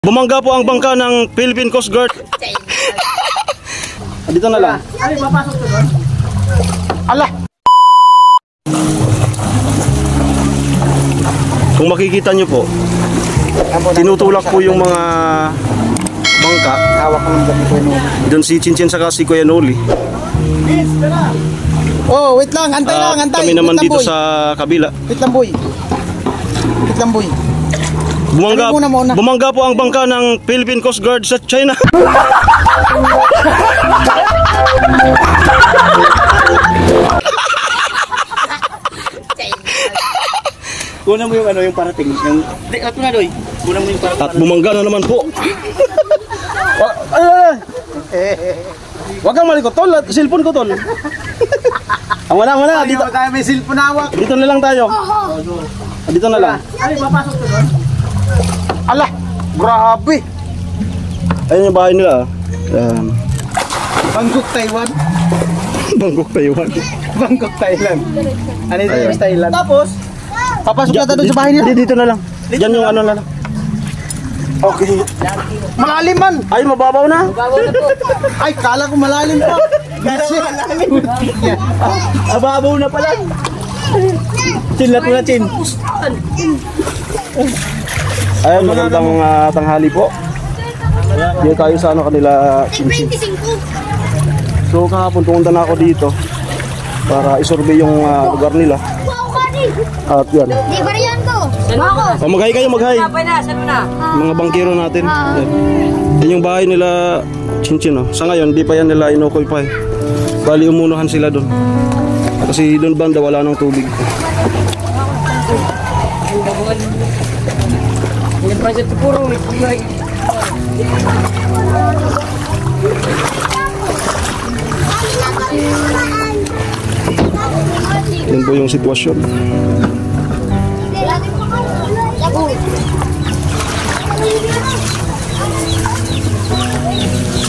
Bumangga po ang bangka ng Philippine Coast Guard. Dito na lang. Ay, mapasok to doon. Ala! Kung makikita nyo po, tinutulak po yung mga bangka. Hawak ko ng gabi ko yun. Doon si Chinchin saka si Kuya Noli. Oh, wait lang, antay lang, antay. Kami naman wait lang, dito boy. sa kabila. Wait lang, boy. Wait lang, boy. Bumangga po ang bangka ng Philippine Coast Guard sa China. Kunan mo yung ano, yung parating. Yung ito na, doy. Kunan mo yung parating. At bumangga na naman po. Wag kang malikot, tol. Cellphone ko, tol. Wala. Dito tayo may cellphone hawak. Dito na lang tayo. Dito na lang. Ay, mapasok to doon. Ala, grabe. Ayun yung bahay nila. Yan. Bangkok, Taiwan. Bangkok, Taiwan. Bangkok, Thailand. Ano yung Thailand? Tapos, papasok na tayo sa bahay nila. Dito na lang. Diyan yung ano na lang. Okay. Malalim man. Ay, mababaw na. Ay, kala ko malalim pa. Kasi malalim. Mababaw na pala. Chinlat mo na, chin. Ayun, magandang tanghali po. Diyan tayo sa ano kanila, Chinchin. So kahapon pumunta na ako dito para isurvey yung lugar nila. At yan. Maghay kayo, maghay. Mga bangkero natin. Yan yung bahay nila, Chinchin. Sa ngayon, di pa yan nila inoccupy. Bali, umunuhan sila doon. Kasi doon banda wala nang tubig. Yan po yung sitwasyon.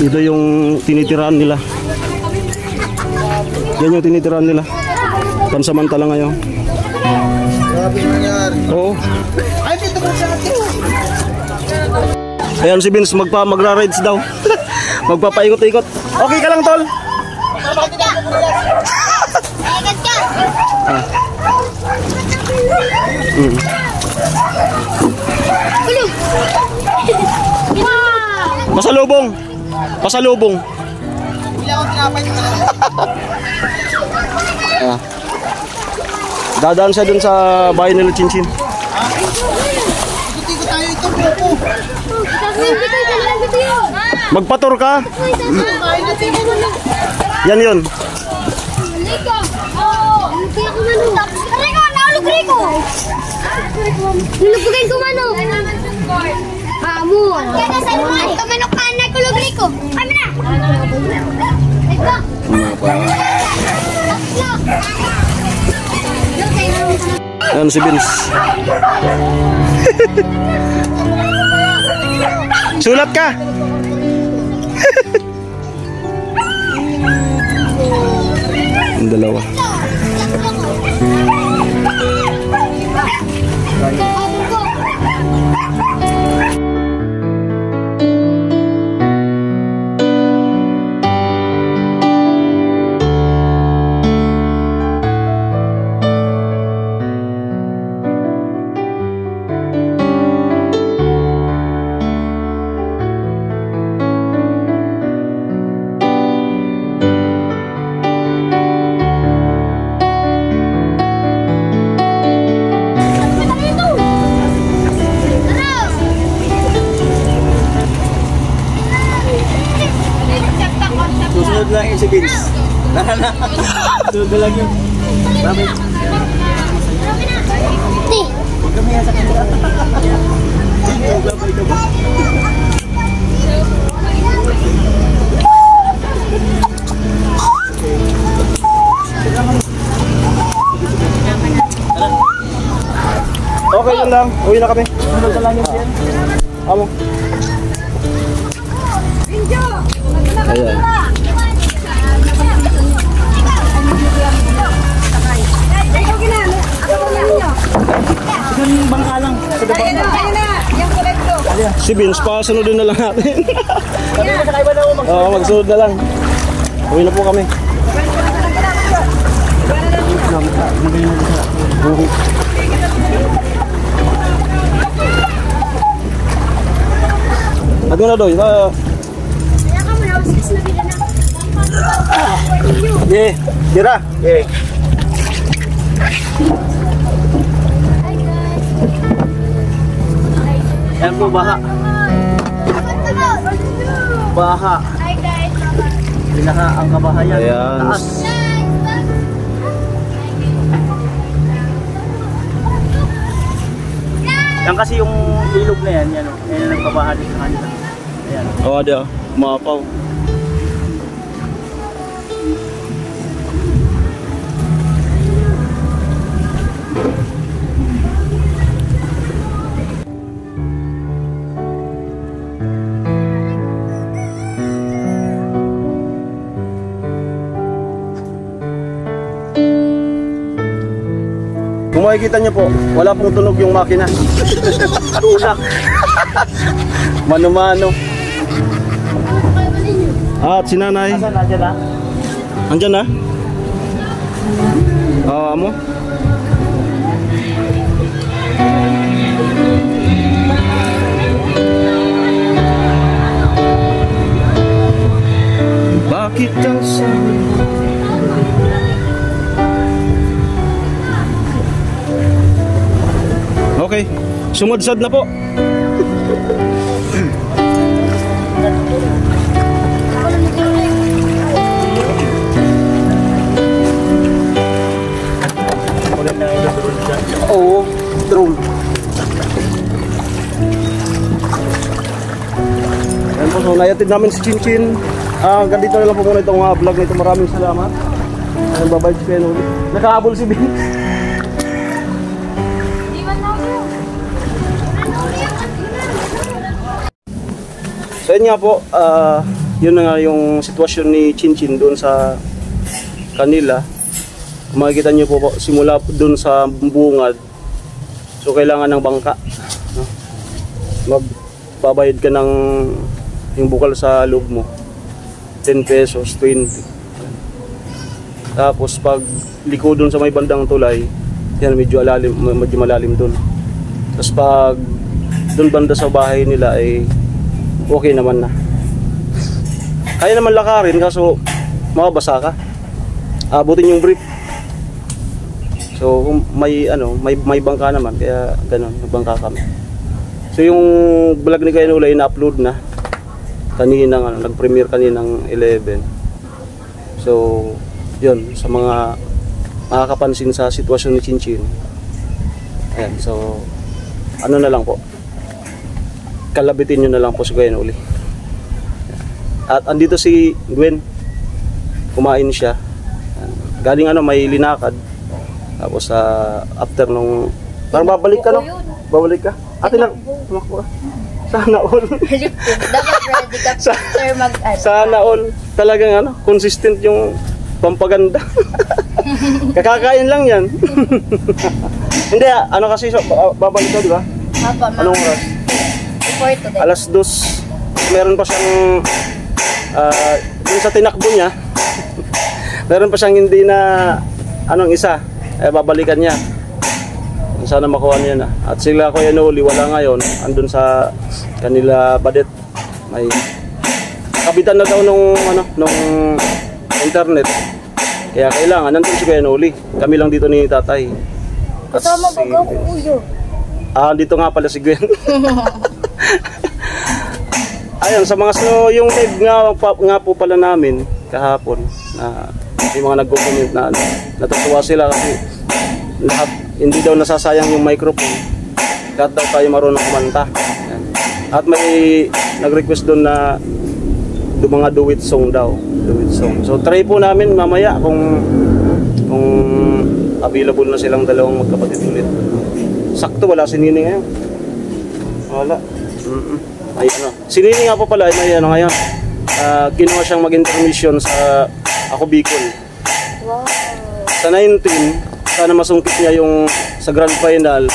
Ito yung tinitiraan nila. Yan yung tinitiraan nila. Pansamantala ngayon. Grabe nangyari. Oo. Ay, dito ko sa atin. Ayan si Vince, magra-rides daw. Magpapaikot-ikot. Okay ka lang, tol? Pasalubong. Pasalubong. Bila ko tinapay nyo talaga. Dadaan siya dun sa bahay nila Chinchin. Ikot-ikot tayo ito, grupo. Magpatur ka? Yan yun. Nilugugin ko mano. Amo. Kamanok ka na kulugri ko. Kami na. Yan si Vince. Sulat ka. Ang dalawa. Susunod lang yung si Vince. Susunod lang yung... Mami. Huwag kami yan sa kanila. Okay lang. Uwi na kami. Susunod lang yung yan. Amo. Ayan. Yung bangka lang. Sa Ayun na, yung kolekto. Si Vince, pasunodin na lang natin. Oo, magsunod na lang. Uwi na po kami. At mo na doy. Dira. Yan po, baha. Baha. Hi guys. Pinaka ang kabahayan. Ayan. Taas. Yan kasi yung ilog na yan, yan o. Yan ang nagbabaha din sa kanila. Ayan. Oh, ada. Umapaw. Kung makikita niyo po, wala pong tunog yung makina. Tulak. Mano-mano. At si nanay. Asan na dyan na? Andyan na? Amo? Bakit ka sa... Okay, sumudsad na po. Oo, drone. Ayan po, so nayatid namin si Chinchin. Ganito na lang po muna itong vlog na ito. Maraming salamat. Ayan, bye-bye si Ken ulit. Nakahabol si Bin. So yun nga po, yun na nga yung sitwasyon ni Chinchin doon sa kanila. Kung makikita nyo po, simula doon sa bungad, so kailangan ng bangka, no? Magbabayad ka ng yung bukal sa loob mo, 10 pesos, 20. Tapos pag liko doon sa may bandang tulay, yan medyo malalim doon. Tapos pag doon banda sa bahay nila ay okay naman na. Kaya naman lakarin kaso makabasa ka. Abutin yung brief. So kung may bangka naman kaya ganoon, nagbangka kami. So yung vlog ni Kuya Nolay na-upload na kanina, nag-premiere kaninang 11. So yun, sa mga makakapansin sa sitwasyon ni Chinchin. Ayan, so ano na lang po, kalabitin nyo na lang po si Kuya Nolay. At andito si Gwen, kumain siya. Galing may linakad. Tapos after nung parang babalik ka, no? Babalik ka. Ate na, tumakbo ka. Sana all. Dapat ready ka, sir, Sana all. Talagang consistent yung pampaganda. Kakakain lang yan. Hindi, kasi babalik ka, di ba? Anong oras? Before today. Alas 2. Meron pa siyang dun sa tinakbo niya. Meron pa siyang hindi na isa. Babalikan niya. Sana makuha niya na. At sila Kuya Nolay wala ngayon. Andun sa kanila Badet. May kabitan na daw nung internet. Kaya kailangan nandun si Kuya Nolay. Kami lang dito ni Tatay. Kasama ba ako, Kuya? Dito nga pala si Gwen. Ayun, sa mga yung live nga po pala namin kahapon na yung mga nagko-comment na natutuwa sila kasi lahat hindi daw nasasayang yung microphone. Lahat daw tayo marunong kumanta. Ayan. At may nag-request doon na mga duet song daw, duet song. So try po namin mamaya kung available na silang dalawang magkapatid ulit. Sakto wala si Nini ngayon. Wala. Ayun. Si Nini nga po pala may ngayon. Kinuha siyang mag-intermission sa Ako Bicol. Wow. Sa 19, sana masungkit niya yung sa grand final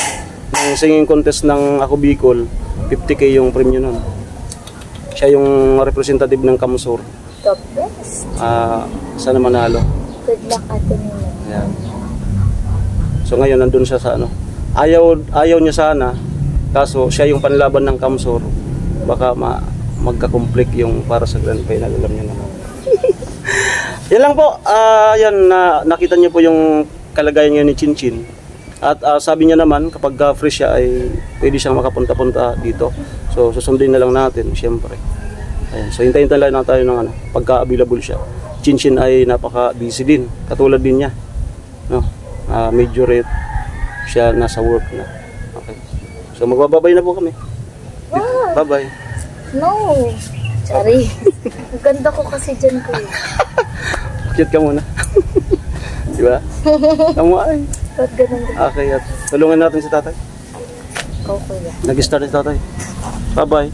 ng singing contest ng Ako Bicol. 50K yung premium nun. Siya yung representative ng Kamsur. The best. Sana manalo. Good luck, Ate Nina. Ayan. So ngayon nandun siya sa ano. Ayaw niya sana. Kaso siya yung panlaban ng Kamsur. Baka magka-conflict yung para sa grand final. Alam niyo naman. Yan lang po. Nakita niyo po yung kalagayan niya ni Chinchin. At sabi niya naman kapag free siya ay pwede siyang makapunta-punta dito. So susundin na lang natin siyempre. Ayan. So hintayin lang tayo ng ano, pagka-available siya. Chinchin ay napaka-busy din. Katulad din niya. No? Majorate siya nasa work na. Okay. So magbababay na po kami. Wow. Bye-bye. No. Sorry. Ang ganda ko kasi dyan ko. Cute ka muna. Di ba? Tama ay. Ba't ganun din? Okay, at tulungan natin si tatay. Ikaw, kuya. Nag-start si tatay. Bye-bye.